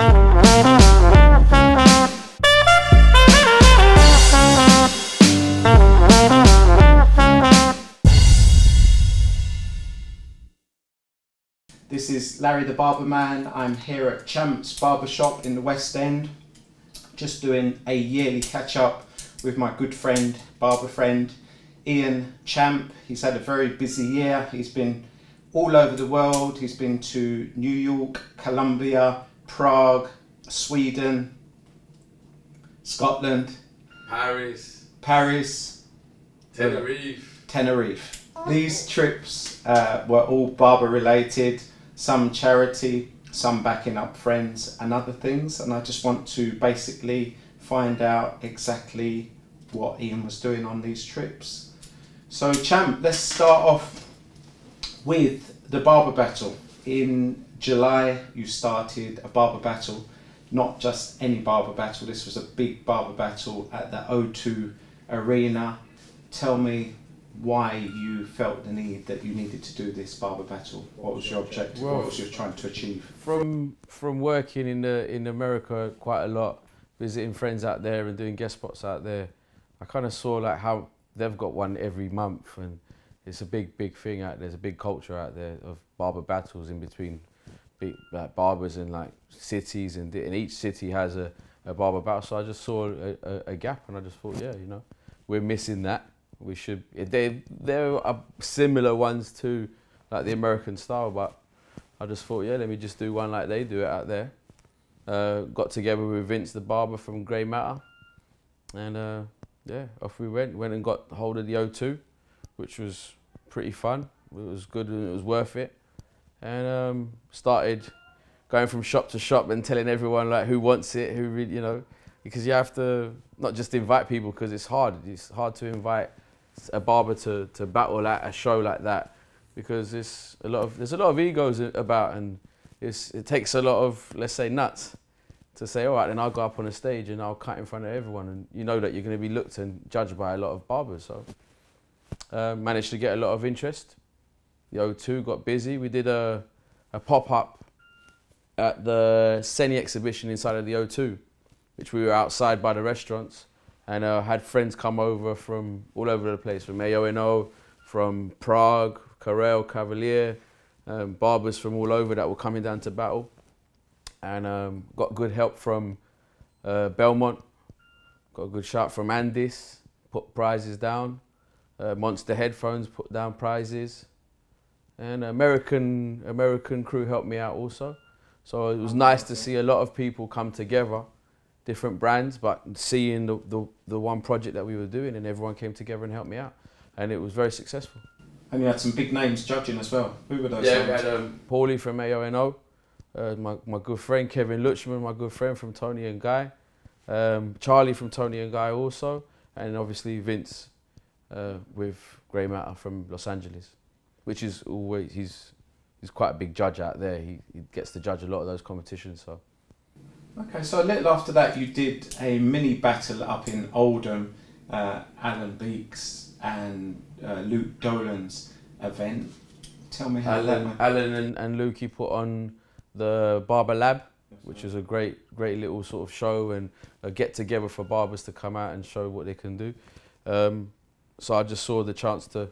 This is Larry the Barber Man. I'm here at Champ's Barbershop in the West End, just doing a yearly catch up with my good friend, barber friend, Ian Champ. He's had a very busy year. He's been all over the world. He's been to New York, Colombia, Prague, Sweden, Scotland, Paris, Tenerife. These trips were all barber related. Some charity, some backing up friends and other things, and I just want to basically find out exactly what Ian was doing on these trips. So Champ, let's start off with the Barber Battle. In July you started a Barber Battle, not just any Barber Battle, this was a big Barber Battle at the O2 Arena. Tell me why you felt the need that you needed to do this Barber Battle. What was your objective? Well, what was you trying to achieve? From working in America quite a lot, visiting friends out there and doing guest spots out there, I kind of saw like how they've got one every month, and it's a big thing out there. There's a big culture out there of barber battles in between big, like barbers in like cities, and each city has a barber battle. So I just saw a gap, and I just thought, yeah, you know, we're missing that. We should. There are similar ones to like the American style, but I just thought, yeah, let me just do one like they do it out there. Got together with Vince the barber from Grey Matter, and yeah, off we went. Went and got hold of the O2, which was pretty fun. It was good and it was worth it. And started going from shop to shop and telling everyone like who wants it, who really, you know, because you have to not just invite people, because it's hard. It's hard to invite a barber to battle at a show like that, because there's a lot of egos about, and it takes a lot of, let's say, nuts to say, all right, then I'll go up on a stage and I'll cut in front of everyone, and you know that you're going to be looked and judged by a lot of barbers. So managed to get a lot of interest. The O2 got busy. We did a pop-up at the Seni exhibition inside of the O2, which we were outside by the restaurants, and had friends come over from all over the place, from AONO, from Prague, Carrel, Cavalier, barbers from all over that were coming down to battle, and got good help from Belmont, got a good shout from Andis, put prizes down, Monster Headphones put down prizes, and American crew helped me out also. So it was nice to see a lot of people come together, different brands, but seeing the one project that we were doing, and everyone came together and helped me out, and it was very successful. And you had some big names judging as well. Who were those? Yeah, we had Paulie from AONO, my good friend Kevin Lutchman, my good friend from Tony and Guy, Charlie from Tony and Guy also, and obviously Vince with Grey Matter from Los Angeles, which is always, he's quite a big judge out there. He gets to judge a lot of those competitions. So. Okay, so a little after that you did a mini battle up in Oldham, Alan Beeks and Luke Dolan's event. Tell me how that went. Alan and Lukey put on the Barber Lab, which is a great little sort of show and a get together for barbers to come out and show what they can do. So I just saw the chance to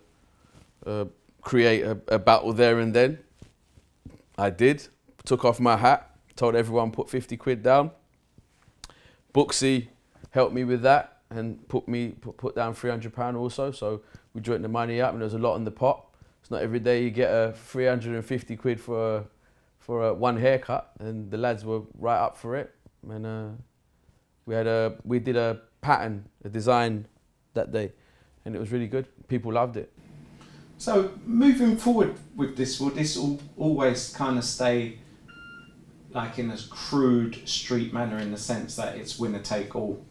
create a battle there and then. I did, took off my hat, told everyone put 50 quid down. Booksy helped me with that and put down £300 also, so we joined the money up, and there was a lot in the pot. It's not every day you get a 350 quid for one haircut, and the lads were right up for it. And we did a pattern, a design that day, and it was really good. People loved it. So moving forward with this, will this always kind of stay like in a crude street manner, in the sense that it's winner take all?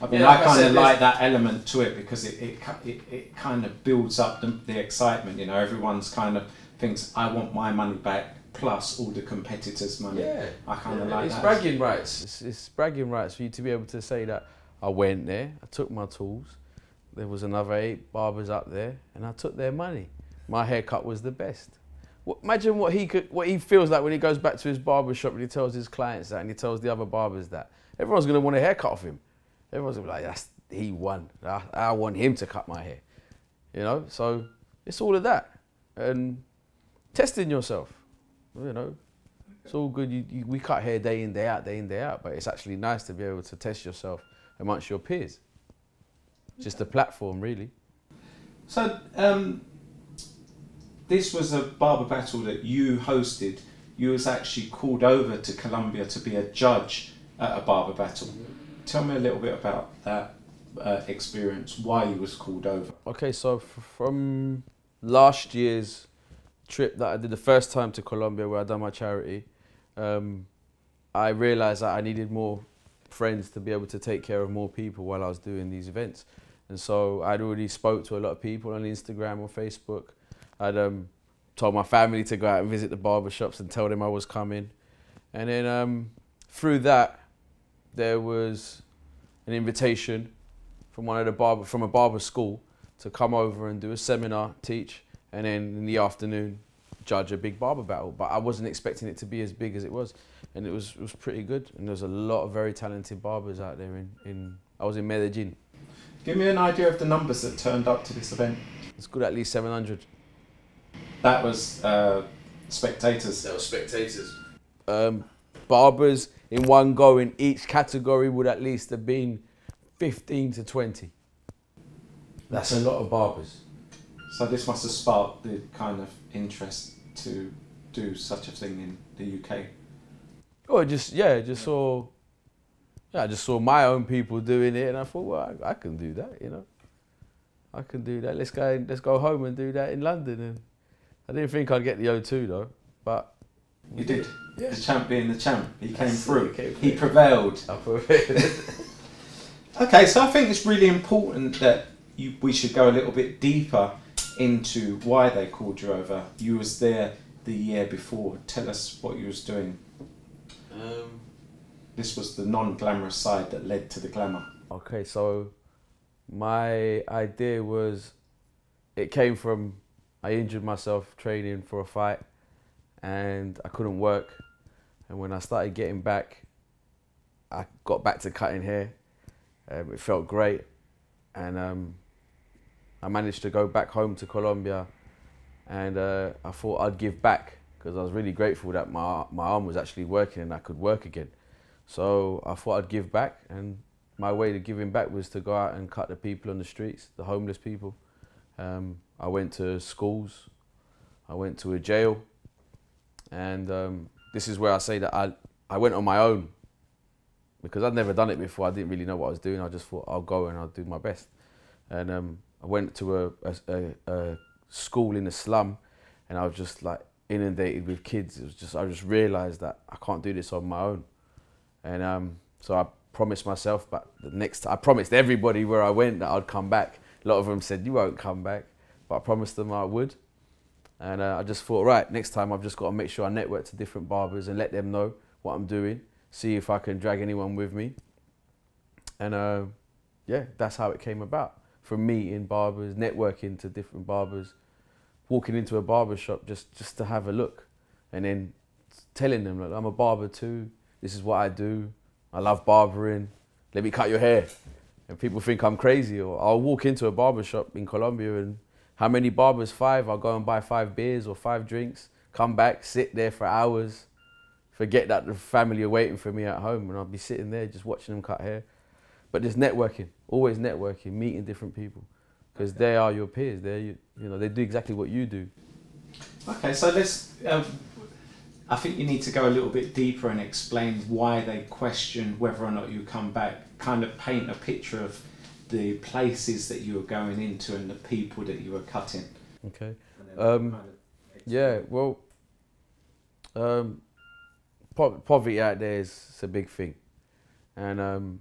I mean, yeah, I kind of like that element to it, because it kind of builds up the excitement. You know, everyone's kind of thinks, I want my money back plus all the competitors' money. Yeah, I kind of like that. It's bragging rights. It's bragging rights for you to be able to say that I went there, I took my tools. There was another 8 barbers up there, and I took their money. My haircut was the best. Imagine what he feels like when he goes back to his barber shop and he tells his clients that and he tells the other barbers that. Everyone's going to want a haircut off him. Everyone's going to be like, he won. I want him to cut my hair. You know, so it's all of that. And testing yourself, you know. It's all good. We cut hair day in, day out, but it's actually nice to be able to test yourself amongst your peers. Just a platform, really. So, this was a barber battle that you hosted. You was actually called over to Colombia to be a judge at a barber battle. Tell me a little bit about that experience, why you was called over. Okay, so from last year's trip that I did the first time to Colombia where I done my charity, I realised that I needed more friends to be able to take care of more people while I was doing these events. And so I'd already spoke to a lot of people on Instagram or Facebook. I'd told my family to go out and visit the barbershops and tell them I was coming. And then through that, there was an invitation from from a barber school to come over and do a seminar, teach, and then in the afternoon, judge a big barber battle. But I wasn't expecting it to be as big as it was. And it was pretty good. And there's a lot of very talented barbers out there I was in Medellin. Give me an idea of the numbers that turned up to this event. It's good, at least 700. That was spectators. That was spectators. Barbers in one go in each category would at least have been 15 to 20. That's a lot of barbers. So this must have sparked the kind of interest to do such a thing in the UK. Oh, I just saw my own people doing it, and I thought, well, I can do that, you know. I can do that. Let's go home and do that in London. And I didn't think I'd get the O2 though, but you did. Yeah. The champ being the champ, he came through. He prevailed. I prevailed. Okay, so I think it's really important that we should go a little bit deeper into why they called you over. You was there the year before. Tell us what you was doing. This was the non-glamorous side that led to the glamour. Okay, so my idea was, it came from, I injured myself training for a fight and I couldn't work. And when I started getting back, I got back to cutting hair. It felt great. And I managed to go back home to Colombia, and I thought I'd give back because I was really grateful that my arm was actually working and I could work again. So I thought I'd give back, and my way to giving back was to go out and cut the people on the streets, the homeless people. I went to schools, I went to a jail, and this is where I say that I went on my own because I'd never done it before. I didn't really know what I was doing. I just thought I'll go and I'll do my best. And I went to a school in the slum, and I was just like inundated with kids. It was just, I just realised that I can't do this on my own. And so I promised myself, but I promised everybody where I went that I'd come back. A lot of them said, you won't come back, but I promised them I would. And I just thought, right, next time I've just got to make sure I network to different barbers and let them know what I'm doing, see if I can drag anyone with me. And yeah, that's how it came about. From meeting barbers, networking to different barbers, walking into a barber shop just to have a look, and then telling them, like, I'm a barber too, this is what I do, I love barbering, let me cut your hair. And people think I'm crazy. Or I'll walk into a barber shop in Colombia and how many barbers? 5. I'll go and buy 5 beers or 5 drinks, come back, sit there for hours, forget that the family are waiting for me at home, and I'll be sitting there just watching them cut hair. But just networking, always networking, meeting different people, because they are your peers. You know, they do exactly what you do. Okay, so let's. I think you need to go a little bit deeper and explain why they question whether or not you come back. Kind of paint a picture of the places that you were going into and the people that you were cutting. Okay. Yeah. Well, poverty out there is a big thing, and one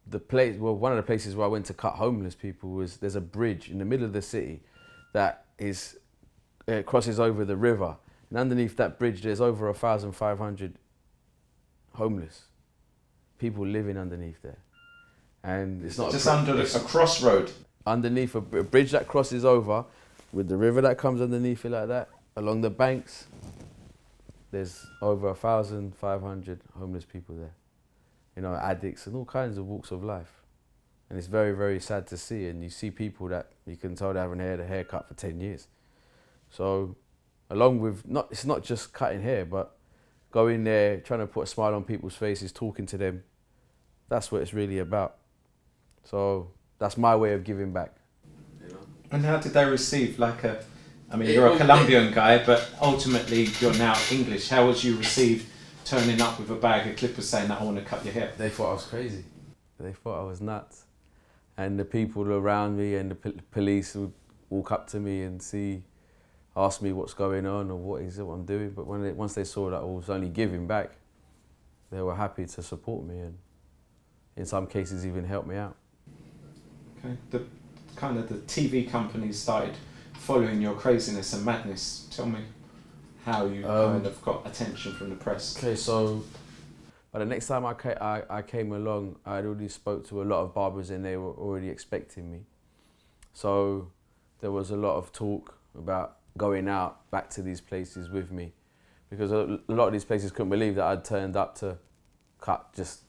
of the places where I went to cut homeless people was, there's a bridge in the middle of the city that crosses over the river, and underneath that bridge there's over 1,500 homeless people living underneath there. And it's not just under a crossroad. Underneath a bridge that crosses over, with the river that comes underneath it like that, Along the banks, there's over 1,500 homeless people there. You know, addicts and all kinds of walks of life. And it's very, very sad to see. And you see people that you can tell they haven't had a haircut for 10 years. So along with, it's not just cutting hair, but going there, trying to put a smile on people's faces, talking to them. That's what it's really about. So that's my way of giving back. You know? And how did they receive, I mean, you're a Colombian guy, but ultimately you're now English. How was you received turning up with a bag of clippers saying that I want to cut your hair? They thought I was crazy. They thought I was nuts. And the people around me and the police would walk up to me and ask me what's going on or what is it, what I'm doing. But once they saw that I was only giving back, they were happy to support me and in some cases even help me out. Okay, the TV companies started following your craziness and madness. Tell me how you kind of got attention from the press. Okay, so by the next time I came along, I had already spoke to a lot of barbers and they were already expecting me. So there was a lot of talk about going out back to these places with me because a lot of these places couldn't believe that I'd turned up to cut just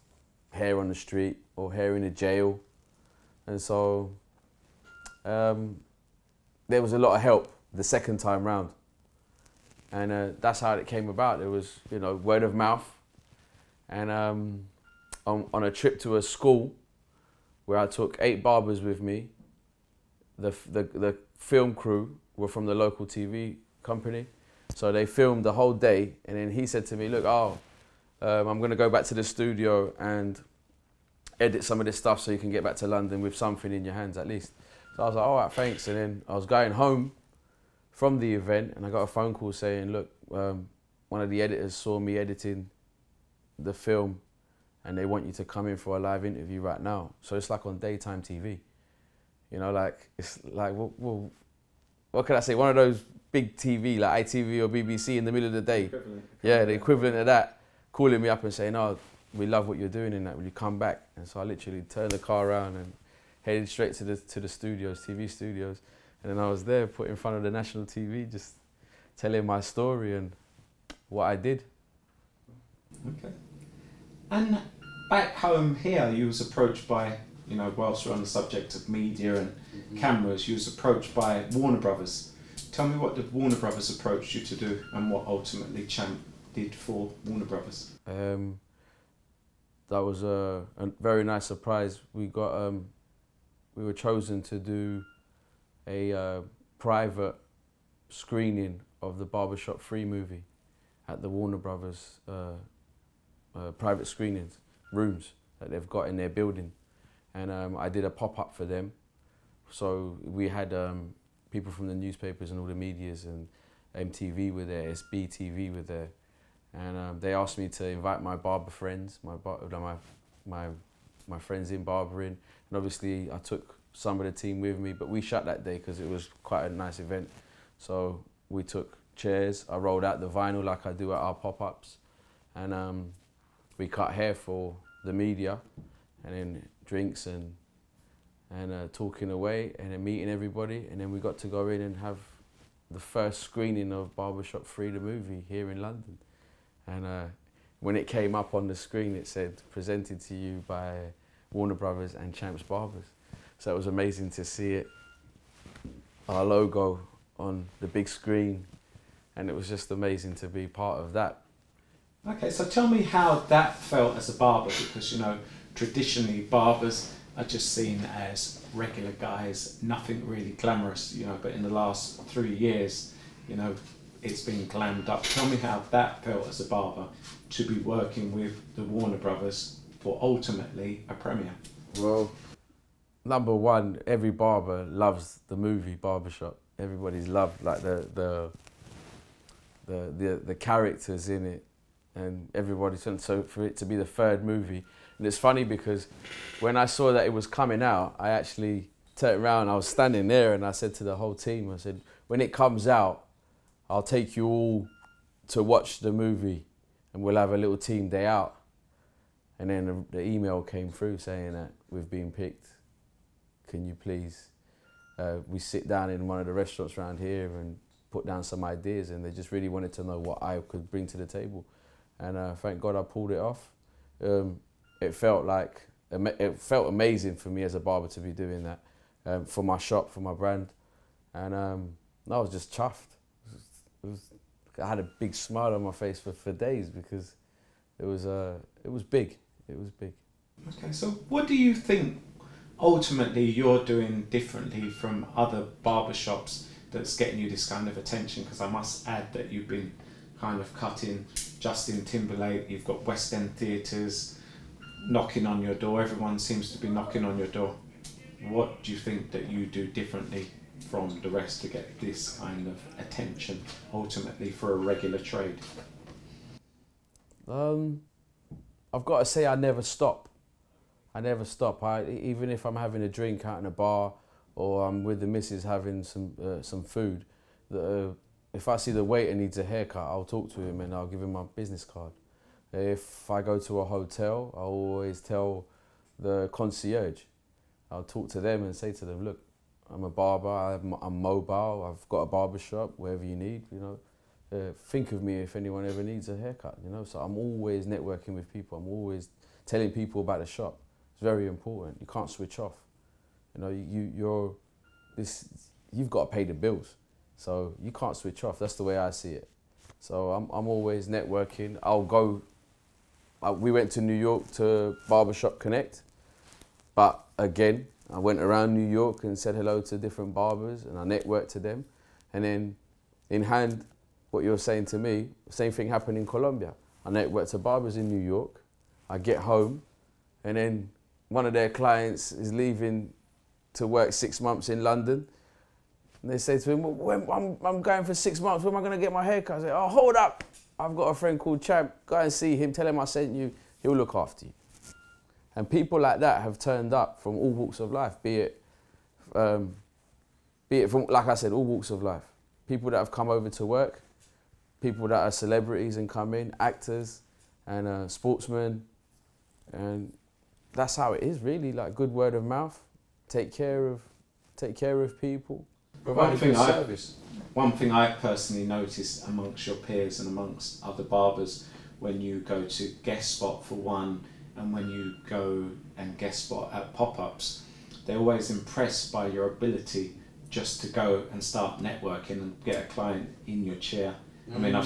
hair on the street or hair in a jail. And so there was a lot of help the second time round. And that's how it came about. It was, you know, word of mouth. And on a trip to a school where I took 8 barbers with me, the film crew were from the local TV company. So they filmed the whole day. And then he said to me, look, I'm going to go back to the studio and edit some of this stuff so you can get back to London with something in your hands at least. So I was like, all right, thanks. And then I was going home from the event and I got a phone call saying, look, one of the editors saw me editing the film and they want you to come in for a live interview right now. So it's like on daytime TV. You know, like, it's like, well, what can I say? One of those big TV, like ITV or BBC in the middle of the day. Yeah, the equivalent of that, calling me up and saying, oh, we love what you're doing in that, will you come back? And so I literally turned the car around and headed straight to the studios, TV studios. And then I was there put in front of the national TV, just telling my story and what I did. Okay. And back home here, you was approached by, you know, whilst we're on the subject of media and cameras, you was approached by Warner Brothers. Tell me what the Warner Brothers approached you to do and what ultimately Champ did for Warner Brothers. That was a very nice surprise. We were chosen to do a private screening of the Barbershop 3 movie at the Warner Brothers private screenings rooms that they've got in their building. And I did a pop-up for them. So we had people from the newspapers and all the medias, and MTV were there, SBTV were there. And they asked me to invite my barber friends, my friends in barbering. And obviously I took some of the team with me, but we shut that day because it was quite a nice event. So we took chairs, I rolled out the vinyl like I do at our pop-ups. And we cut hair for the media, and then drinks and talking away, and then meeting everybody. And then we got to go in and have the first screening of Barbershop 3, the movie, here in London. And when it came up on the screen, it said, presented to you by Warner Brothers and Champs Barbers. So it was amazing to see it, our logo on the big screen, and it was just amazing to be part of that. Okay, so tell me how that felt as a barber, because, you know, traditionally barbers are just seen as regular guys, nothing really glamorous, you know, but in the last 3 years, you know, it's been glammed up. Tell me how that felt as a barber to be working with the Warner Brothers for ultimately a premiere. Well, number one, every barber loves the movie Barbershop. Everybody's loved like the characters in it, and everybody's so for it to be the 3rd movie. And it's funny because when I saw that it was coming out, I actually turned around, I was standing there and I said to the whole team, I said, when it comes out, I'll take you all to watch the movie and we'll have a little team day out. And then the email came through saying that we've been picked. Can you please, we sit down in one of the restaurants around here and put down some ideas, and they just really wanted to know what I could bring to the table. And thank God I pulled it off. It felt amazing for me as a barber to be doing that for my shop, for my brand, and I was just chuffed. I had a big smile on my face for days because it was big. It was big. Okay, so what do you think ultimately you're doing differently from other barbershops that's getting you this kind of attention? Because I must add that you've been kind of cutting Justin Timberlake, you've got West End theatres knocking on your door, everyone seems to be knocking on your door. What do you think that you do differently from the rest to get this kind of attention ultimately for a regular trade? I've got to say I never stop. I never stop. Even if I'm having a drink out in a bar or I'm with the missus having some food, if I see the waiter needs a haircut, I'll talk to him and I'll give him my business card. If I go to a hotel, I'll always tell the concierge. I'll talk to them and say to them, look, I'm a barber, I'm mobile, I've got a barber shop, wherever you need, you know. Think of me if anyone ever needs a haircut, you know. So I'm always networking with people. I'm always telling people about the shop. It's very important. You can't switch off. You know, you've got to pay the bills. So you can't switch off. That's the way I see it. So I'm always networking. We went to New York to Barbershop Connect, but again, I went around New York and said hello to different barbers and I networked to them. And then in hand, what you're saying to me, same thing happened in Colombia. I networked to barbers in New York. I get home and then one of their clients is leaving to work 6 months in London. And they say to him, well, I'm going for 6 months, when am I going to get my haircut? I say, oh, hold up. I've got a friend called Champ. Go and see him, tell him I sent you. He'll look after you. And people like that have turned up from all walks of life, be it from, like I said, all walks of life. People that have come over to work, people that are celebrities and come in, actors and sportsmen. And that's how it is, really, like good word of mouth. Take care of people. Provide good service. One thing I personally noticed amongst your peers and amongst other barbers, when you go to guest spot for one and when you go and guest spot at pop-ups, they're always impressed by your ability just to go and start networking and get a client in your chair. I mean,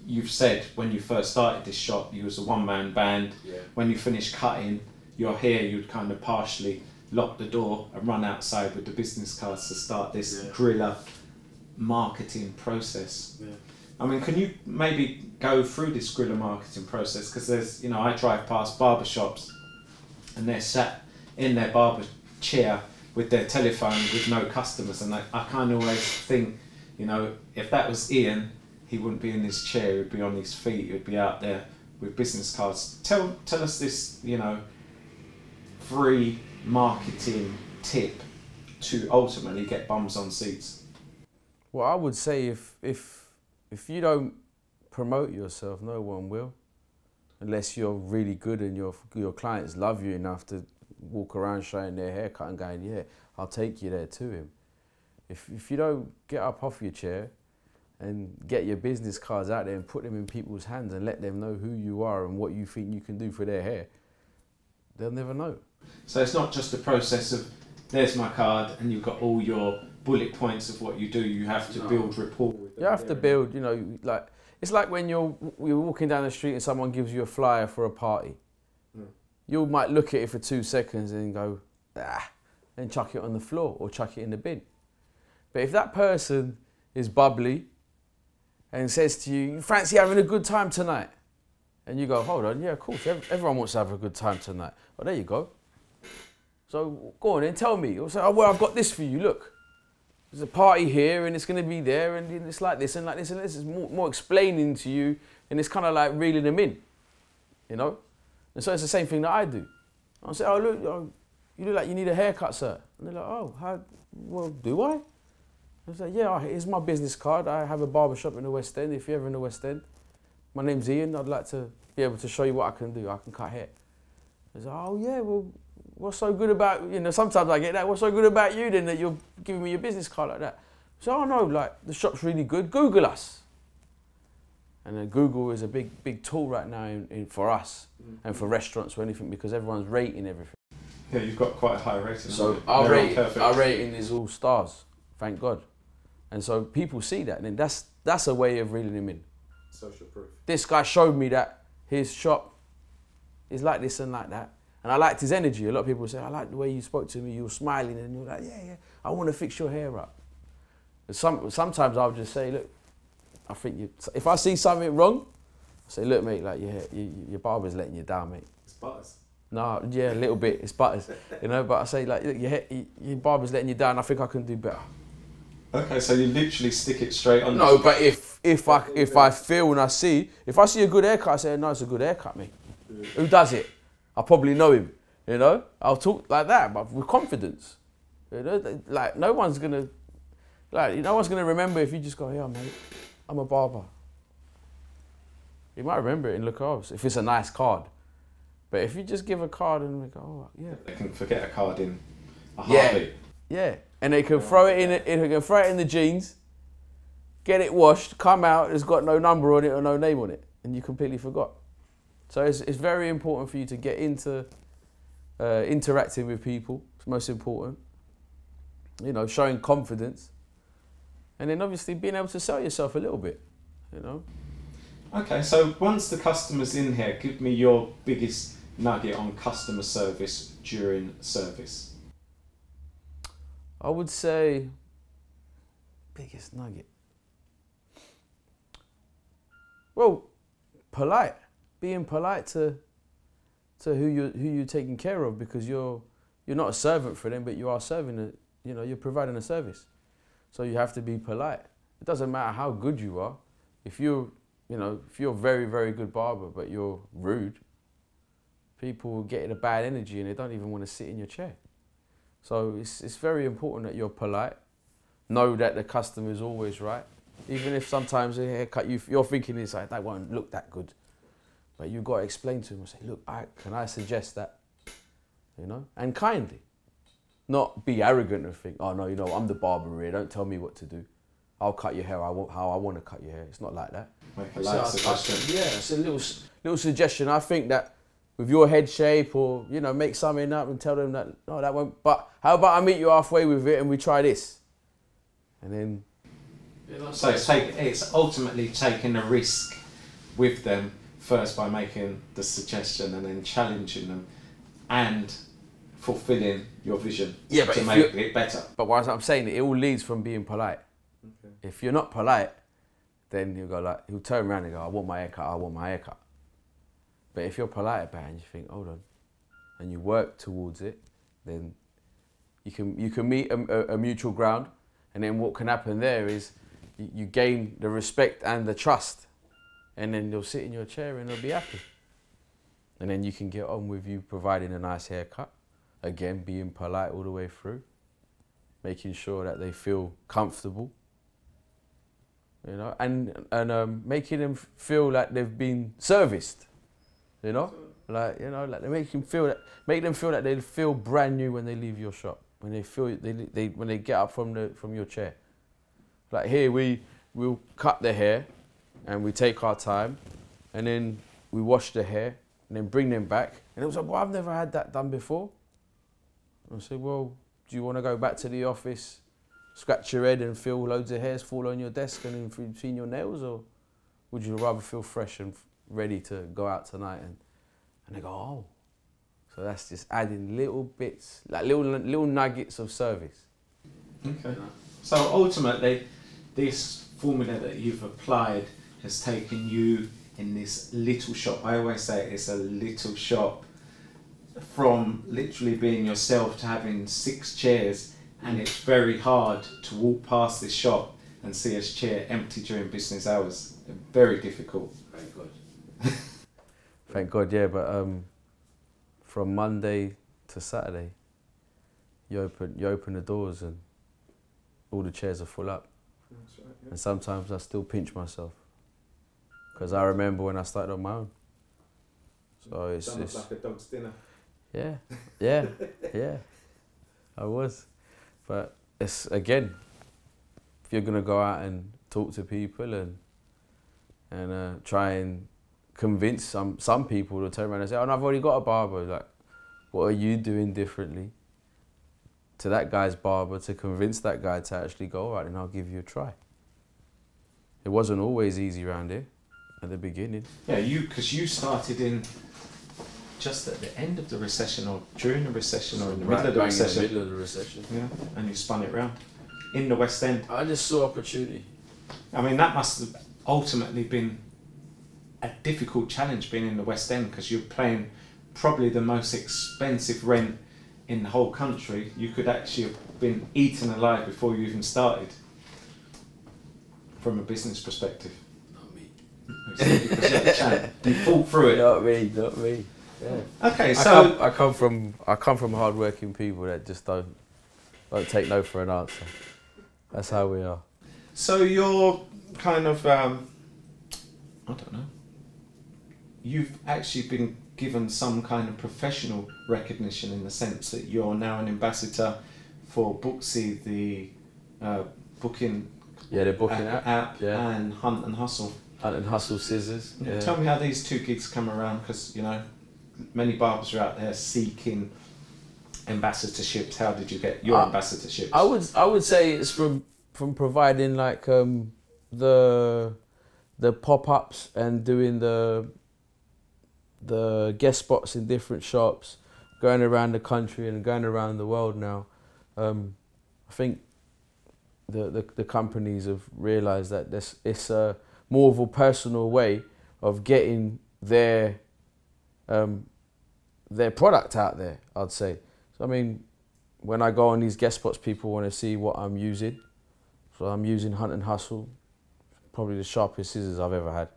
you've said when you first started this shop, you was a one-man band. Yeah. When you finished cutting your hair, you'd kind of partially lock the door and run outside with the business cards to start this guerrilla marketing process. Yeah. I mean, can you maybe go through this guerrilla marketing process? Because there's, you know, I drive past barbershops and they're sat in their barber chair with their telephone with no customers, and I kind of always think, you know, if that was Ian, he wouldn't be in his chair, he would be on his feet, he would be out there with business cards. Tell us this, you know, free marketing tip to ultimately get bums on seats. Well, I would say if you don't promote yourself, no one will, unless you're really good and your clients love you enough to walk around showing their haircut and going, yeah, I'll take you there to him. If you don't get up off your chair and get your business cards out there and put them in people's hands and let them know who you are and what you think you can do for their hair, they'll never know. So it's not just a process of, there's my card and you've got all your bullet points of what you do. You have to build rapport with them. You have to build, you know, like, it's like when you're walking down the street and someone gives you a flyer for a party. You might look at it for 2 seconds and go, and chuck it on the floor or chuck it in the bin. But if that person is bubbly and says to you, you fancy having a good time tonight? And you go, hold on, yeah, of course, everyone wants to have a good time tonight. Well, there you go. So go on and tell me. You'll say, oh, well, I've got this for you, look. There's a party here and it's going to be there and it's like this and like this and this. It's more explaining to you, and it's kind of like reeling them in, you know? And so it's the same thing that I do. I'll say, oh, look, you look like you need a haircut, sir. And they're like, oh, well, do I? I was like, yeah, here's my business card. I have a barber shop in the West End. If you're ever in the West End, my name's Ian. I'd like to be able to show you what I can do. I can cut hair. I was like, oh, yeah, well, what's so good about, you know, sometimes I get that. What's so good about you then that you're giving me your business card like that? So, oh no, like the shop's really good, Google us. And then Google is a big tool right now for us and for restaurants or anything, because everyone's rating everything. Yeah, you've got quite a high rating. So our rating is all stars, thank God. And so people see that, and then that's a way of reeling him in. Social proof. This guy showed me that his shop is like this and like that. And I liked his energy. A lot of people say, I like the way you spoke to me, you were smiling, and you're like, yeah, I want to fix your hair up. Sometimes I'll just say, look, I think if I see something wrong, I say, look, mate, like your barber's letting you down, mate. It's butters. No, yeah, a little bit, it's butters, you know. But I say, like, look, your barber's letting you down. I think I can do better. Okay, so you literally stick it straight on. No, but if I feel and I see a good haircut, I say, no, it's a good haircut, mate. Yeah. Who does it? I probably know him, you know. I'll talk like that, but with confidence. You know, like no one's gonna remember if you just go, yeah, mate, I'm a barber. You might remember it and look off if it's a nice card. But if you just give a card and we go, oh, yeah. They can forget a card in a heartbeat. Yeah. And they can throw it in the jeans, get it washed, come out, it's got no number on it or no name on it, and you completely forgot. So it's very important for you to get into interacting with people. It's most important. You know, showing confidence. And then obviously being able to sell yourself a little bit, you know. Okay, so once the customer's in here, give me your biggest nugget on customer service during service. I would say biggest nugget. Well, polite. Being polite to who you're taking care of, because you're not a servant for them, but you are serving you're providing a service. So you have to be polite. It doesn't matter how good you are. If you're a very, very good barber, but you're rude, people will get a bad energy and they don't even want to sit in your chair. So it's very important that you're polite. Know that the customer is always right. Even if sometimes a haircut you're thinking is like, that won't look that good. But you've got to explain to them and say, look, can I suggest that? You know, and kindly. Not be arrogant and think, oh no, I'm the barber here, don't tell me what to do. I'll cut your hair how I want to cut your hair. It's not like that. Make a light suggestion. Yeah, it's a little suggestion. I think that with your head shape, or make something up and tell them that no, that won't. But how about I meet you halfway with it and we try this, and then. So it's ultimately taking a risk with them first by making the suggestion and then challenging them and fulfilling your vision to make it better. But what I'm saying, it all leads from being polite. Okay. If you're not polite, then he'll turn around and go, I want my haircut. But if you're polite about it and you think, hold on, and you work towards it, then you can meet a mutual ground, and then what can happen there is you gain the respect and the trust, and then they'll sit in your chair and they'll be happy. And then you can get on with you providing a nice haircut, again being polite all the way through, making sure that they feel comfortable, and making them feel like they've been serviced, like they make them feel that they feel brand new when they leave your shop, when they get up from your chair. Like here, we'll cut the hair, and we take our time, and then we wash the hair, and then bring them back. And it was like, well, I've never had that done before. I said, well, do you want to go back to the office, scratch your head and feel loads of hairs fall on your desk and in between your nails, or would you rather feel fresh and ready to go out tonight? And they go, oh. So that's just adding little bits, like little nuggets of service. Okay. So ultimately, this formula that you've applied has taken you in this little shop. I always say it's a little shop, from literally being yourself to having 6 chairs, and it's very hard to walk past this shop and see a chair empty during business hours. Very difficult. Thank God. Thank God, yeah, but from Monday to Saturday, you open the doors and all the chairs are full up. That's right, yeah. And sometimes I still pinch myself, because I remember when I started on my own. So it's like a dog's dinner. Yeah, I was. But it's, again, you're gonna go out and talk to people and try and convince some people to turn around and say, "Oh, no, I've already got a barber." Like, what are you doing differently to that guy's barber to convince that guy to actually go, "All right, then I'll give you a try"? It wasn't always easy around here at the beginning. Yeah, because you started in just at the end of the recession, or during the recession, or in the middle of the recession. In the middle of the recession. Yeah, and you spun it round in the West End. I just saw opportunity. I mean, that must have ultimately been a difficult challenge, being in the West End, because you're paying probably the most expensive rent in the whole country. You could actually have been eaten alive before you even started, from a business perspective. Not me. Because you're a champ. You fought through it. Not me, not me. Yeah. Okay, so I come from hard-working people that just don't take no for an answer. That's how we are. So you're kind of I don't know. You've actually been given some kind of professional recognition, in the sense that you're now an ambassador for Booksy, the booking. Yeah, the booking app, yeah. And Hunt and Hustle. Hunt and Hustle Scissors. Yeah. Yeah. Tell me how these two gigs come around, because, you know, many barbers are out there seeking ambassadorships. How did you get your ambassadorships? I would say it's from providing like the pop-ups and doing the guest spots in different shops, going around the country and going around the world now. I think the companies have realised that it's a more of a personal way of getting their product out there, I'd say. So I mean, when I go on these guest spots, people want to see what I'm using. So I'm using Hunt and Hustle, probably the sharpest scissors I've ever had.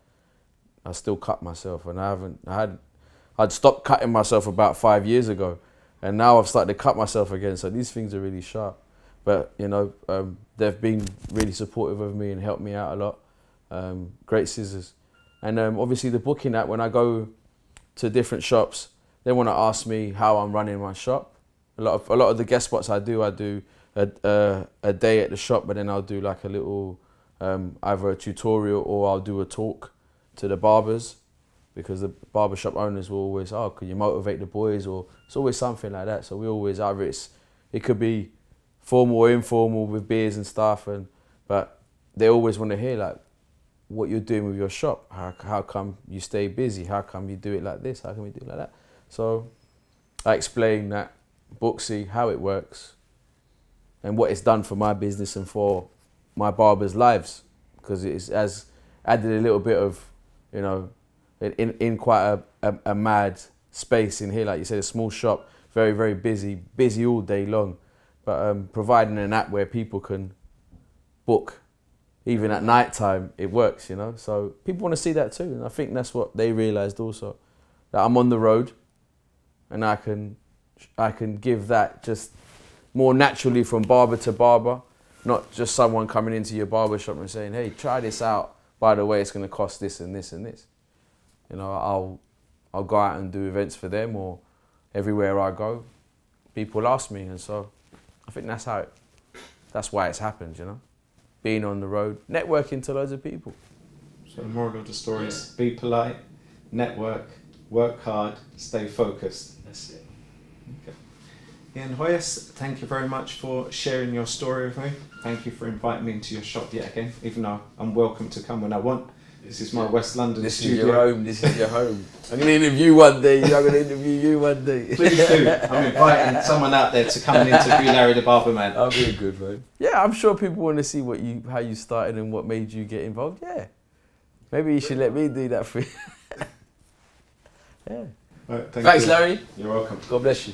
I still cut myself, and I'd stopped cutting myself about 5 years ago, and now I've started to cut myself again. So these things are really sharp. But you know, they've been really supportive of me and helped me out a lot. Great scissors, and obviously the booking app. When I go to different shops, they want to ask me how I'm running my shop. A lot of the guest spots I do a day at the shop, but then I'll do like a little either a tutorial or I'll do a talk to the barbers, because the barbershop owners will always, "Oh, can you motivate the boys?" Or it's always something like that. So we always either it could be formal or informal with beers and stuff, but they always want to hear like what you're doing with your shop. How come you stay busy? How come you do it like this? How come you do it like that? So I explain that Booksy, how it works, and what it's done for my business and for my barbers' lives, because it has added a little bit of, you know, in quite a mad space in here. Like you said, a small shop, very, very busy all day long. But providing an app where people can book, even at night time, it works, you know. So people want to see that too, and I think that's what they realised also, that I'm on the road, and I can give that just more naturally from barber to barber, not just someone coming into your barber shop and saying, "Hey, try this out. By the way, it's going to cost this and this and this." You know, I'll go out and do events for them, or everywhere I go, people ask me, and so I think that's why it's happened, you know. Being on the road, networking to loads of people. So the moral of the story is be polite, network, work hard, stay focused. That's it. Okay. Ian Hoyas, thank you very much for sharing your story with me. Thank you for inviting me into your shop yet again, even though I'm welcome to come when I want. This is my West London studio. This is your home, this is your home. I'm going to interview one day, I'm going to interview you one day. Please do. I'm inviting someone out there to come and interview Larry the Barber Man. That'll be a good one. Yeah, I'm sure people want to see how you started and what made you get involved. Yeah. Maybe you should let me do that for you. Yeah. Right, Thanks, you. Larry. You're welcome. God bless you.